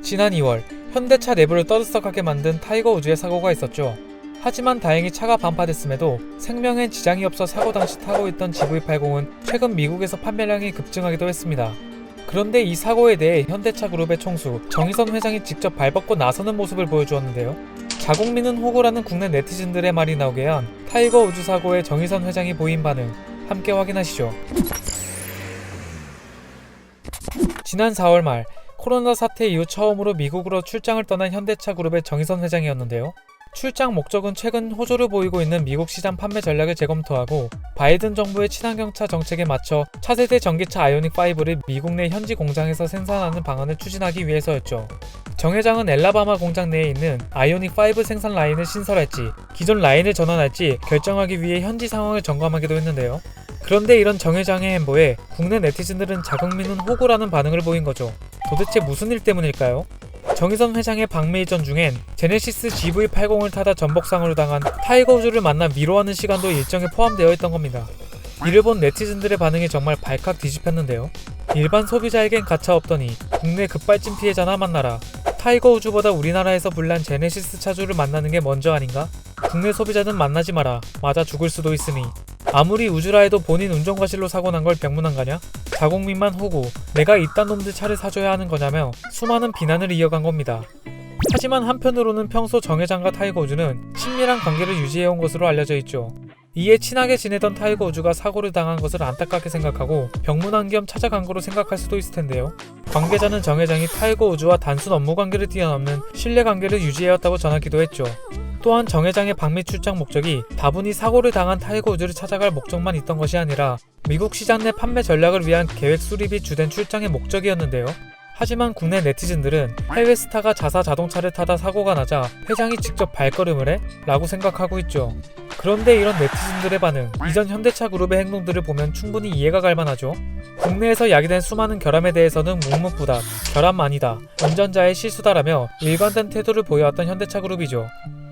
지난 2월 현대차 내부를 떠들썩하게 만든 타이거 우즈의 사고가 있었죠. 하지만 다행히 차가 반파됐음에도 생명엔 지장이 없어 사고 당시 타고 있던 GV80은 최근 미국에서 판매량이 급증하기도 했습니다. 그런데 이 사고에 대해 현대차 그룹의 총수 정의선 회장이 직접 발벗고 나서는 모습을 보여주었는데요. 자국민은 호구라는 국내 네티즌들의 말이 나오게 한 타이거 우즈 사고의 정의선 회장이 보인 반응, 함께 확인하시죠. 지난 4월 말 코로나 사태 이후 처음으로 미국으로 출장을 떠난 현대차 그룹의 정의선 회장이었는데요. 출장 목적은 최근 호조를 보이고 있는 미국 시장 판매 전략을 재검토하고 바이든 정부의 친환경차 정책에 맞춰 차세대 전기차 아이오닉5를 미국 내 현지 공장에서 생산하는 방안을 추진하기 위해서였죠. 정 회장은 엘라바마 공장 내에 있는 아이오닉5 생산 라인을 신설할지 기존 라인을 전환할지 결정하기 위해 현지 상황을 점검하기도 했는데요. 그런데 이런 정 회장의 행보에 국내 네티즌들은 자국민은 호구라는 반응을 보인 거죠. 도대체 무슨 일 때문일까요? 정의선 회장의 방미 이전 중엔 제네시스 GV80을 타다 전복상으로 당한 타이거 우즈를 만나 위로하는 시간도 일정에 포함되어 있던 겁니다. 이를 본 네티즌들의 반응이 정말 발칵 뒤집혔는데요. 일반 소비자에겐 가차없더니 국내 급발진 피해자나 만나라. 타이거 우즈보다 우리나라에서 불난 제네시스 차주를 만나는 게 먼저 아닌가? 국내 소비자는 만나지 마라. 맞아 죽을 수도 있으니. 아무리 우즈라 해도 본인 운전과실로 사고 난 걸 병문안가냐? 자국민만 호구, 내가 이딴 놈들 차를 사줘야 하는 거냐며 수많은 비난을 이어간 겁니다. 하지만 한편으로는 평소 정 회장과 타이거 우즈는 친밀한 관계를 유지해온 것으로 알려져 있죠. 이에 친하게 지내던 타이거 우즈가 사고를 당한 것을 안타깝게 생각하고 병문안 겸 찾아간 거로 생각할 수도 있을 텐데요. 관계자는 정 회장이 타이거 우즈와 단순 업무 관계를 뛰어넘는 신뢰 관계를 유지해왔다고 전하기도 했죠. 또한 정 회장의 방미 출장 목적이 다분히 사고를 당한 타이거 우즈를 찾아갈 목적만 있던 것이 아니라 미국 시장 내 판매 전략을 위한 계획 수립이 주된 출장의 목적이었는데요. 하지만 국내 네티즌들은 해외 스타가 자사 자동차를 타다 사고가 나자 회장이 직접 발걸음을 해? 라고 생각하고 있죠. 그런데 이런 네티즌들의 반응, 이전 현대차 그룹의 행동들을 보면 충분히 이해가 갈 만하죠. 국내에서 야기된 수많은 결함에 대해서는 묵묵부답, 결함 아니다, 운전자의 실수다라며 일관된 태도를 보여왔던 현대차 그룹이죠.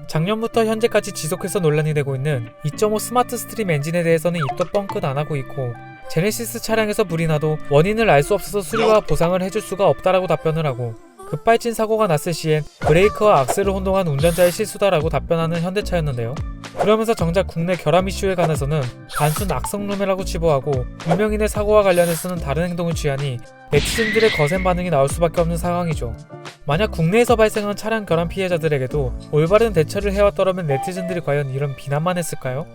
작년부터 현재까지 지속해서 논란이 되고 있는 2.5 스마트 스트림 엔진에 대해서는 입도 뻥끗 안 하고 있고 제네시스 차량에서 불이 나도 원인을 알 수 없어서 수리와 보상을 해줄 수가 없다라고 답변을 하고 급발진 사고가 났을 시엔 브레이크와 악셀을 혼동한 운전자의 실수다라고 답변하는 현대차였는데요. 그러면서 정작 국내 결함 이슈에 관해서는 단순 악성 루매라고 치부하고 유명인의 사고와 관련해서는 다른 행동을 취하니 네티즌들의 거센 반응이 나올 수밖에 없는 상황이죠. 만약 국내에서 발생한 차량 결함 피해자들에게도 올바른 대처를 해왔더라면 네티즌들이 과연 이런 비난만 했을까요?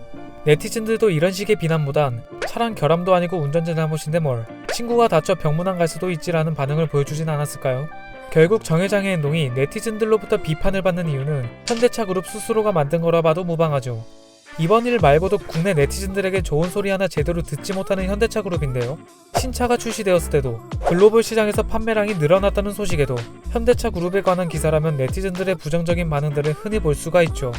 네티즌들도 이런 식의 비난보단 차량 결함도 아니고 운전자 잘못인데 뭘, 친구가 다쳐 병문안 갈 수도 있지라는 반응을 보여주진 않았을까요? 결국 정 회장의 행동이 네티즌들로부터 비판을 받는 이유는 현대차 그룹 스스로가 만든 거라 봐도 무방하죠. 이번 일 말고도 국내 네티즌들에게 좋은 소리 하나 제대로 듣지 못하는 현대차 그룹인데요. 신차가 출시되었을 때도 글로벌 시장에서 판매량이 늘어났다는 소식에도 현대차 그룹에 관한 기사라면 네티즌들의 부정적인 반응들을 흔히 볼 수가 있죠.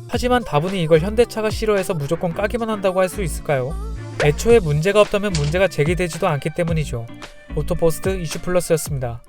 하지만 다분히 이걸 현대차가 싫어해서 무조건 까기만 한다고 할 수 있을까요? 애초에 문제가 없다면 문제가 제기되지도 않기 때문이죠. 오토포스트 이슈플러스였습니다.